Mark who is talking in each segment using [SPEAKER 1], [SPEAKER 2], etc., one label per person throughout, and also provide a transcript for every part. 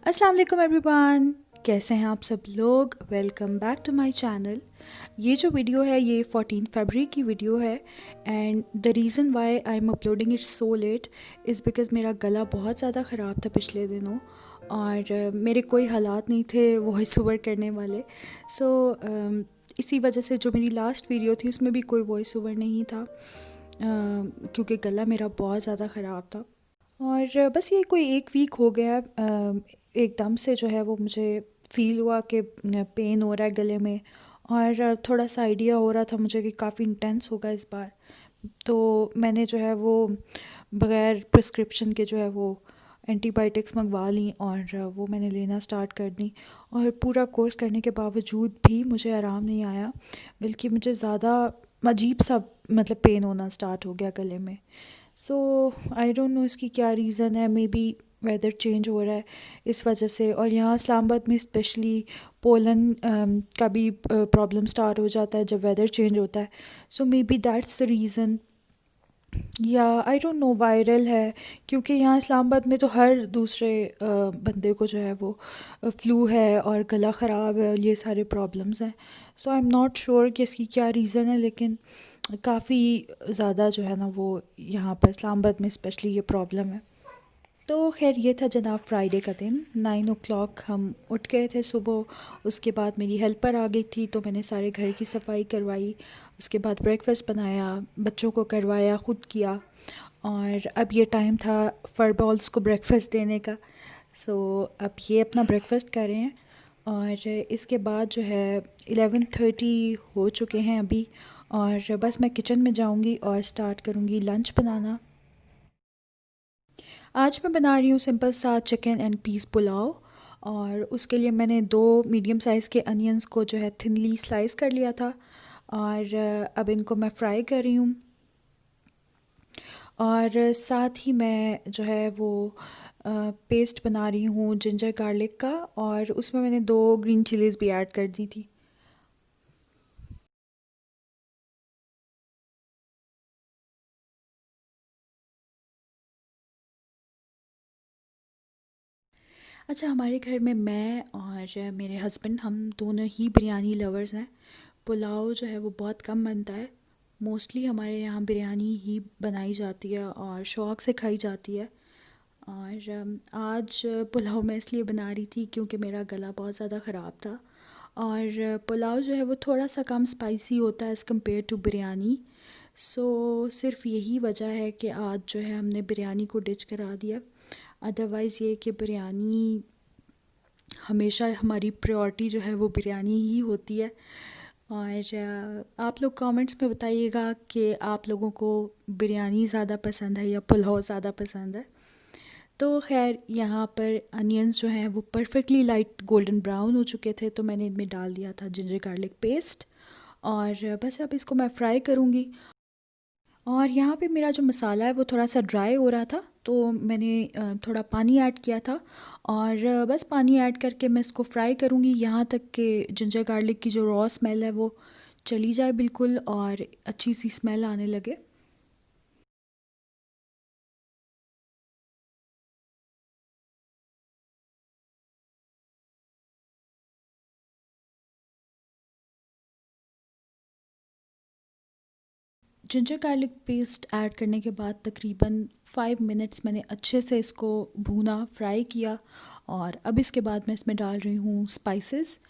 [SPEAKER 1] अस्सलाम वालेकुम एवरीवन। कैसे हैं आप सब लोग? Welcome back to my channel. ये जो वीडियो है ये 14 फरवरी की वीडियो है and the reason why I am uploading it so let is because मेरा गला बहुत ज़्यादा ख़राब था पिछले दिनों और मेरे कोई हालात नहीं थे वॉइस ओवर करने वाले। सो इसी वजह से जो मेरी लास्ट वीडियो थी उसमें भी कोई वॉइस ओवर नहीं था क्योंकि गला मेरा बहुत ज़्यादा ख़राब था। और बस ये कोई एक वीक हो गया एकदम से जो है वो मुझे फ़ील हुआ कि पेन हो रहा है गले में और थोड़ा सा आइडिया हो रहा था मुझे कि काफ़ी इंटेंस होगा इस बार। तो मैंने जो है वो बग़ैर प्रिस्क्रिप्शन के जो है वो एंटीबायोटिक्स मंगवा ली और वो मैंने लेना स्टार्ट कर दी। और पूरा कोर्स करने के बावजूद भी मुझे आराम नहीं आया, बल्कि मुझे ज़्यादा अजीब सा मतलब पेन होना स्टार्ट हो गया गले में। सो आई डोंट नो इसकी क्या रीज़न है। मे बी वेदर चेंज हो रहा है इस वजह से, और यहाँ इस्लामाबाद में स्पेशली पोलन का भी प्रॉब्लम स्टार्ट हो जाता है जब वेदर चेंज होता है। So maybe that's the reason, या आई डोंट नो वायरल है, क्योंकि यहाँ इस्लामाबाद में तो हर दूसरे बंदे को जो है वो फ्लू है और गला ख़राब है और ये सारे प्रॉब्लम्स हैं। सो आई एम नॉट श्योर कि इसकी क्या रीज़न है, लेकिन काफ़ी ज़्यादा जो है ना वो यहाँ पर इस्लामाबाद में स्पेशली ये प्रॉब्लम है। तो खैर ये था जनाब फ्राइडे का दिन। 9 o'clock हम उठ गए थे सुबह। उसके बाद मेरी हेल्पर आ गई थी तो मैंने सारे घर की सफाई करवाई। उसके बाद ब्रेकफास्ट बनाया, बच्चों को करवाया, ख़ुद किया। और अब ये टाइम था फर बॉल्स को ब्रेकफास्ट देने का। सो अब ये अपना ब्रेकफास्ट कर रहे हैं और इसके बाद जो है 11:30 हो चुके हैं अभी, और बस मैं किचन में जाऊंगी और स्टार्ट करूंगी लंच बनाना। आज मैं बना रही हूँ सिंपल सा चिकन एंड पीस पुलाव। और उसके लिए मैंने 2 मीडियम साइज़ के अनियंस को जो है थिनली स्लाइस कर लिया था और अब इनको मैं फ्राई कर रही हूँ। और साथ ही मैं जो है वो पेस्ट बना रही हूँ जिंजर गार्लिक का, और उसमें मैंने 2 ग्रीन चिलीज़ भी ऐड कर दी थी। अच्छा, हमारे घर में मैं और मेरे हस्बैंड हम दोनों ही बिरयानी लवर्स हैं। पुलाव जो है वो बहुत कम बनता है। मोस्टली हमारे यहाँ बिरयानी ही बनाई जाती है और शौक़ से खाई जाती है। और आज पुलाव मैं इसलिए बना रही थी क्योंकि मेरा गला बहुत ज़्यादा ख़राब था। और पुलाव जो है वो थोड़ा सा कम स्पाइसी होता है एज़ कम्पेयर टू बिरयानी। सो सिर्फ यही वजह है कि आज जो है हमने बिरयानी को डिच करा दिया। अदरवाइज़ ये कि बिरयानी हमेशा हमारी प्रायोरिटी जो है वो बिरयानी ही होती है। और आप लोग कमेंट्स में बताइएगा कि आप लोगों को बिरयानी ज़्यादा पसंद है या पुलाव ज़्यादा पसंद है। तो खैर यहाँ पर अनियंस जो हैं वो परफेक्टली लाइट गोल्डन ब्राउन हो चुके थे, तो मैंने इनमें डाल दिया था जिंजर गार्लिक पेस्ट। और बस अब इसको मैं फ्राई करूँगी। और यहाँ पे मेरा जो मसाला है वो थोड़ा सा ड्राई हो रहा था, तो मैंने थोड़ा पानी ऐड किया था। और बस पानी ऐड करके मैं इसको फ्राई करूँगी यहाँ तक कि जिंजर गार्लिक की जो रॉ स्मेल है वो चली जाए बिल्कुल और अच्छी सी स्मेल आने लगे। जिंजर गार्लिक पेस्ट ऐड करने के बाद तकरीबन 5 मिनट्स मैंने अच्छे से इसको भूना, फ्राई किया। और अब इसके बाद मैं इसमें डाल रही हूँ स्पाइसेस।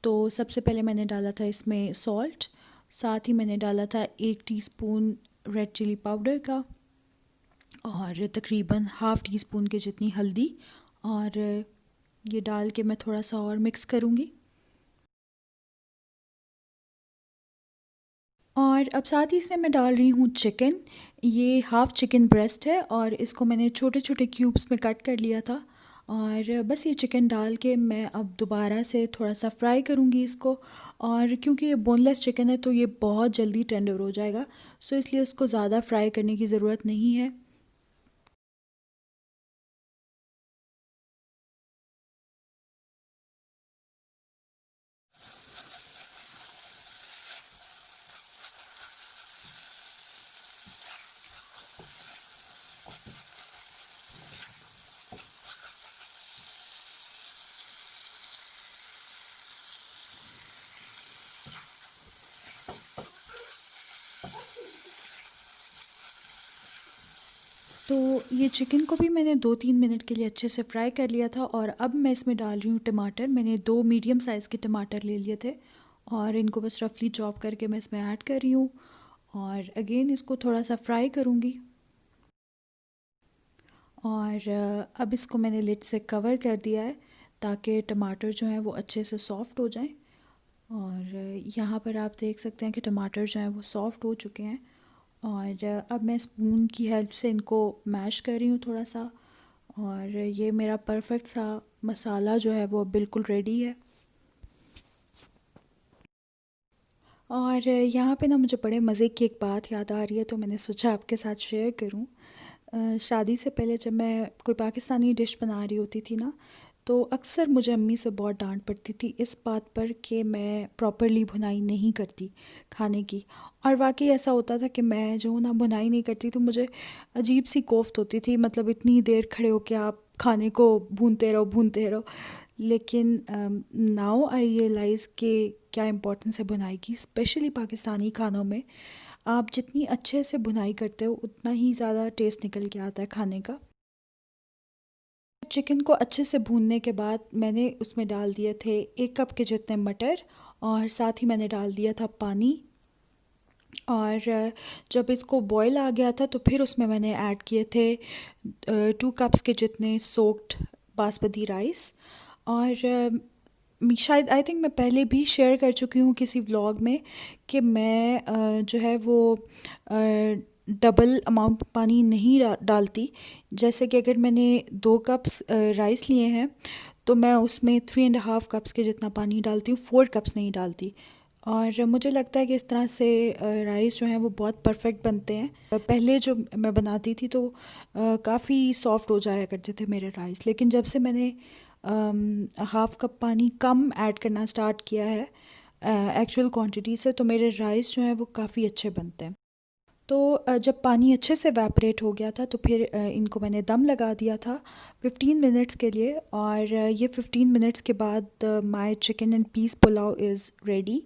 [SPEAKER 1] तो सबसे पहले मैंने डाला था इसमें सॉल्ट, साथ ही मैंने डाला था 1 टीस्पून रेड चिली पाउडर का और तकरीबन हाफ़ टी स्पून के जितनी हल्दी। और ये डाल के मैं थोड़ा सा और मिक्स करूँगी। और अब साथ ही इसमें मैं डाल रही हूँ चिकन। ये हाफ़ चिकन ब्रेस्ट है और इसको मैंने छोटे छोटे क्यूब्स में कट कर लिया था। और बस ये चिकन डाल के मैं अब दोबारा से थोड़ा सा फ्राई करूँगी इसको। और क्योंकि ये बोनलेस चिकन है तो ये बहुत जल्दी टेंडर हो जाएगा, सो इसलिए इसको ज़्यादा फ्राई करने की ज़रूरत नहीं है। तो ये चिकन को भी मैंने 2-3 मिनट के लिए अच्छे से फ्राई कर लिया था और अब मैं इसमें डाल रही हूँ टमाटर। मैंने 2 मीडियम साइज़ के टमाटर ले लिए थे और इनको बस रफली चॉप करके मैं इसमें ऐड कर रही हूँ और अगेन इसको थोड़ा सा फ्राई करूँगी। और अब इसको मैंने लिड से कवर कर दिया है ताकि टमाटर जो हैं वो अच्छे से सॉफ़्ट हो जाएं। और यहाँ पर आप देख सकते हैं कि टमाटर जो हैं वो सॉफ़्ट हो चुके हैं और अब मैं स्पून की हेल्प से इनको मैश कर रही हूँ थोड़ा सा। और ये मेरा परफेक्ट सा मसाला जो है वो बिल्कुल रेडी है। और यहाँ पे ना मुझे बड़े मज़े की एक बात याद आ रही है, तो मैंने सोचा आपके साथ शेयर करूँ। शादी से पहले जब मैं कोई पाकिस्तानी डिश बना रही होती थी ना, तो अक्सर मुझे अम्मी से बहुत डांट पड़ती थी इस बात पर कि मैं प्रॉपरली भुनाई नहीं करती खाने की। और वाकई ऐसा होता था कि मैं जो ना भुनाई नहीं करती तो मुझे अजीब सी कोफ्त होती थी, मतलब इतनी देर खड़े होके आप खाने को भूनते रहो। लेकिन नाउ आई रियलाइज़ कि क्या इम्पोर्टेंस है भुनाई की, स्पेशली पाकिस्तानी खानों में। आप जितनी अच्छे से भुनाई करते हो उतना ही ज़्यादा टेस्ट निकल के आता है खाने का। चिकन को अच्छे से भूनने के बाद मैंने उसमें डाल दिए थे 1 कप के जितने मटर और साथ ही मैंने डाल दिया था पानी। और जब इसको बॉयल आ गया था तो फिर उसमें मैंने ऐड किए थे 2 कप्स के जितने सोक्ड बासमती राइस। और शायद आई थिंक मैं पहले भी शेयर कर चुकी हूँ किसी व्लॉग में कि मैं जो है वो डबल अमाउंट पानी नहीं डालती। जैसे कि अगर मैंने 2 कप्स राइस लिए हैं तो मैं उसमें 3.5 कप्स के जितना पानी डालती हूँ, 4 कप्स नहीं डालती। और मुझे लगता है कि इस तरह से राइस जो हैं वो बहुत परफेक्ट बनते हैं। पहले जो मैं बनाती थी तो काफ़ी सॉफ्ट हो जाया करते थे मेरे राइस, लेकिन जब से मैंने 1/2 कप पानी कम ऐड करना स्टार्ट किया है एक्चुअल क्वांटिटी से, तो मेरे राइस जो हैं वो काफ़ी अच्छे बनते हैं। तो जब पानी अच्छे से एवेपोरेट हो गया था तो फिर इनको मैंने दम लगा दिया था 15 मिनट्स के लिए। और ये 15 मिनट्स के बाद my chicken and peas pulao is ready.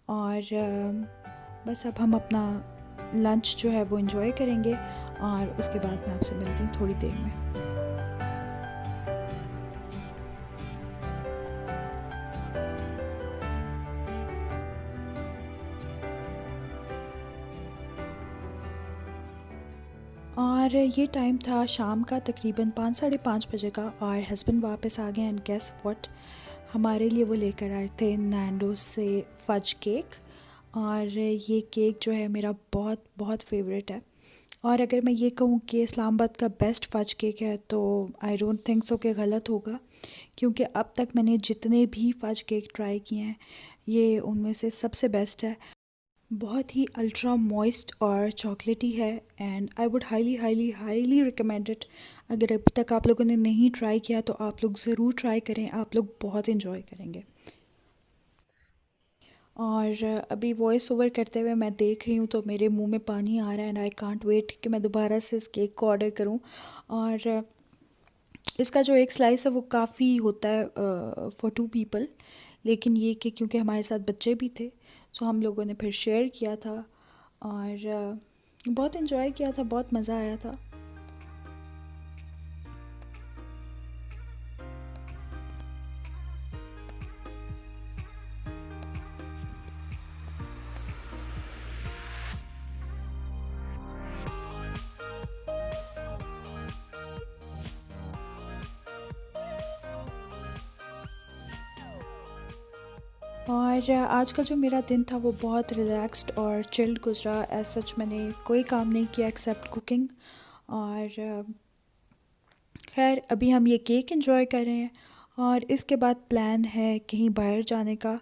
[SPEAKER 1] और बस अब हम अपना लंच जो है वो इन्जॉय करेंगे और उसके बाद मैं आपसे मिलती हूँ थोड़ी देर में। और ये टाइम था शाम का तकरीबन 5 साढ़े 5 बजे का और हस्बैंड वापस आ गए एंड गेस व्हाट, हमारे लिए वो लेकर आए थे नैंडो से फज केक। और ये केक जो है मेरा बहुत बहुत फेवरेट है। और अगर मैं ये कहूँ कि इस्लामाबाद का बेस्ट फज केक है तो आई डोंट थिंक सो कि गलत होगा, क्योंकि अब तक मैंने जितने भी फज केक ट्राई किए हैं ये उनमें से सबसे बेस्ट है। बहुत ही अल्ट्रा मॉइस्ट और चॉकलेटी है and I would highly highly highly recommend it. अगर अभी तक आप लोगों ने नहीं ट्राई किया तो आप लोग ज़रूर ट्राई करें, आप लोग बहुत इन्जॉय करेंगे। और अभी वॉइस ओवर करते हुए मैं देख रही हूँ तो मेरे मुंह में पानी आ रहा है एंड आई कांट वेट कि मैं दोबारा से इस केक को ऑर्डर करूँ। और इसका जो एक स्लाइस है वो काफ़ी होता है फॉर 2 पीपल, लेकिन ये कि क्योंकि हमारे साथ बच्चे भी थे सो हम लोगों ने फिर शेयर किया था और बहुत इन्जॉय किया था, बहुत मज़ा आया था। और आज का जो मेरा दिन था वो बहुत रिलैक्स्ड और चिल्ड गुजरा। एज सच मैंने कोई काम नहीं किया एक्सेप्ट कुकिंग। और खैर अभी हम ये केक एंजॉय कर रहे हैं और इसके बाद प्लान है कहीं बाहर जाने का।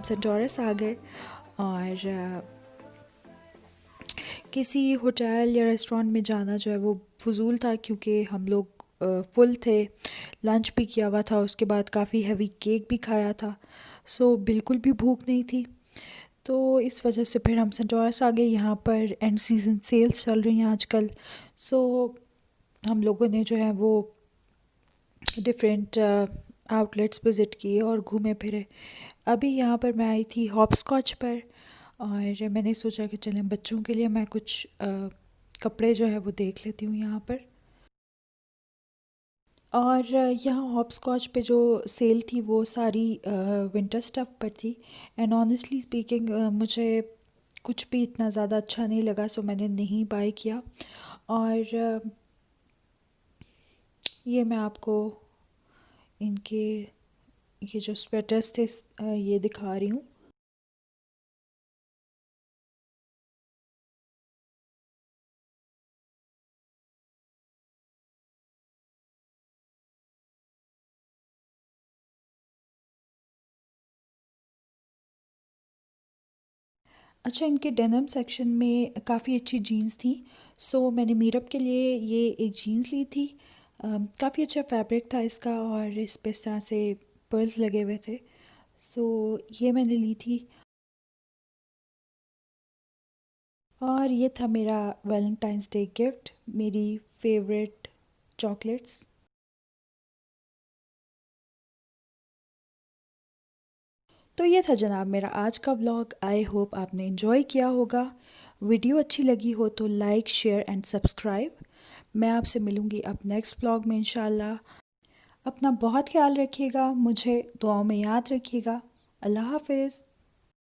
[SPEAKER 1] हम सेंटोरस आ गए और किसी होटल या रेस्टोरेंट में जाना जो है वो फ़ुज़ूल था, क्योंकि हम लोग फुल थे, लंच भी किया हुआ था, उसके बाद काफ़ी हैवी केक भी खाया था, सो बिल्कुल भी भूख नहीं थी। तो इस वजह से फिर हम सेंटोरस आ गए। यहाँ पर एंड सीज़न सेल्स चल रही हैं आजकल, सो हम लोगों ने जो है वो डिफरेंट आउटलेट्स विज़िट किए और घूमे फिरे। अभी यहाँ पर मैं आई थी हॉपस्कॉच पर, और मैंने सोचा कि चलें बच्चों के लिए मैं कुछ कपड़े जो है वो देख लेती हूँ यहाँ पर। और यहाँ हॉपस्कॉच पे जो सेल थी वो सारी विंटर स्टफ़ पर थी, एंड ऑनेस्टली स्पीकिंग मुझे कुछ भी इतना ज़्यादा अच्छा नहीं लगा, सो मैंने नहीं बाय किया। और ये मैं आपको इनके ये जो स्वेटर्स थे ये दिखा रही हूँ। अच्छा, इनके डेनिम सेक्शन में काफ़ी अच्छी जीन्स थी, सो मैंने मीरअप के लिए ये एक जीन्स ली थी। काफ़ी अच्छा फैब्रिक था इसका, और इस पे इस तरह से पर्ल्स लगे हुए थे, सो ये मैंने ली थी। और ये था मेरा वैलेंटाइंस डे गिफ्ट, मेरी फेवरेट चॉकलेट्स। तो ये था जनाब मेरा आज का व्लॉग। आई होप आपने इन्जॉय किया होगा। वीडियो अच्छी लगी हो तो लाइक, शेयर एंड सब्सक्राइब। मैं आपसे मिलूँगी अब नेक्स्ट व्लॉग में इंशाल्लाह। अपना बहुत ख्याल रखिएगा, मुझे दुआओं में याद रखिएगा। अल्लाह हाफिज़।